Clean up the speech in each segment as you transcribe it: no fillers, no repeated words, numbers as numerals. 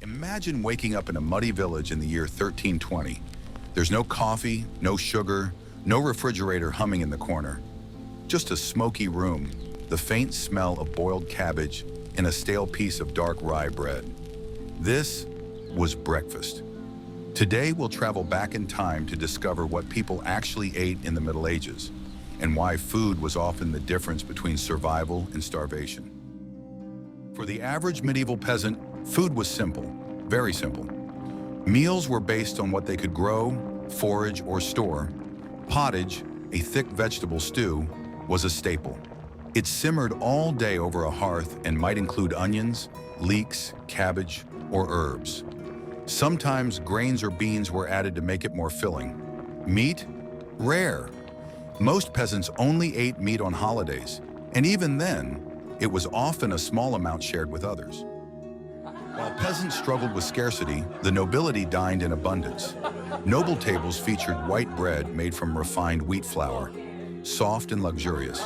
Imagine waking up in a muddy village in the year 1320. There's no coffee, no sugar, no refrigerator humming in the corner. Just a smoky room, the faint smell of boiled cabbage, and a stale piece of dark rye bread. This was breakfast. Today we'll travel back in time to discover what people actually ate in the Middle Ages and why food was often the difference between survival and starvation. For the average medieval peasant, food was simple, very simple. Meals were based on what they could grow, forage, or store. Pottage, a thick vegetable stew, was a staple. It simmered all day over a hearth and might include onions, leeks, cabbage, or herbs. Sometimes grains or beans were added to make it more filling. Meat? Rare. Most peasants only ate meat on holidays, and even then, it was often a small amount shared with others. While peasants struggled with scarcity, the nobility dined in abundance. Noble tables featured white bread made from refined wheat flour, soft and luxurious.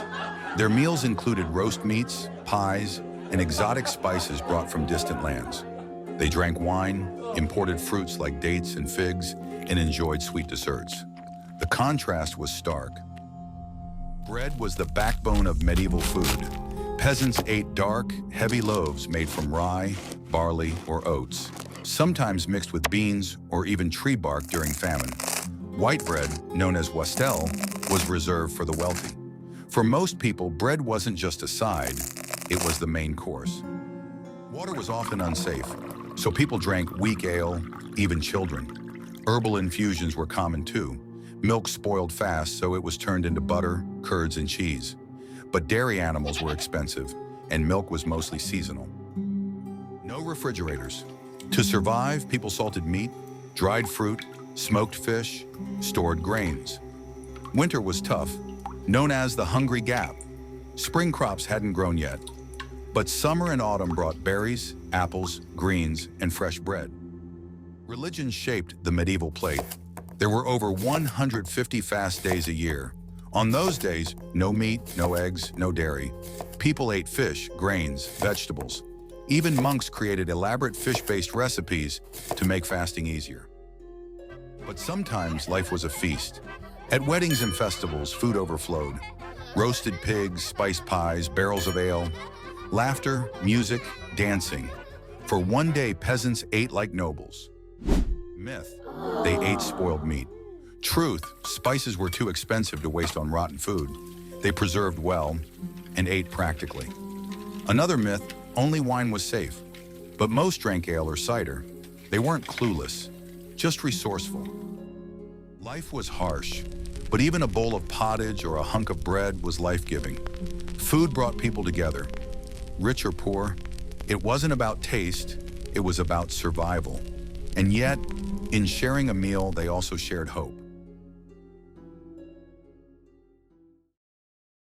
Their meals included roast meats, pies, and exotic spices brought from distant lands. They drank wine, imported fruits like dates and figs, and enjoyed sweet desserts. The contrast was stark. Bread was the backbone of medieval food. Peasants ate dark, heavy loaves made from rye, barley, or oats, sometimes mixed with beans or even tree bark during famine. White bread, known as wastel, was reserved for the wealthy. For most people, bread wasn't just a side, it was the main course. Water was often unsafe, so people drank weak ale, even children. Herbal infusions were common too. Milk spoiled fast, so it was turned into butter, curds, and cheese. But dairy animals were expensive, and milk was mostly seasonal. No refrigerators. To survive, people salted meat, dried fruit, smoked fish, stored grains. Winter was tough, known as the Hungry Gap. Spring crops hadn't grown yet, but summer and autumn brought berries, apples, greens, and fresh bread. Religion shaped the medieval plate. There were over 150 fast days a year. On those days, no meat, no eggs, no dairy. People ate fish, grains, vegetables. Even monks created elaborate fish-based recipes to make fasting easier. But sometimes life was a feast. At weddings and festivals, food overflowed. Roasted pigs, spiced pies, barrels of ale. Laughter, music, dancing. For one day, peasants ate like nobles. Myth: they ate spoiled meat. Truth: spices were too expensive to waste on rotten food. They preserved well and ate practically. Another myth: only wine was safe. But most drank ale or cider. They weren't clueless, just resourceful. Life was harsh, but even a bowl of pottage or a hunk of bread was life-giving. Food brought people together. Rich or poor, it wasn't about taste, it was about survival. And yet, in sharing a meal, they also shared hope.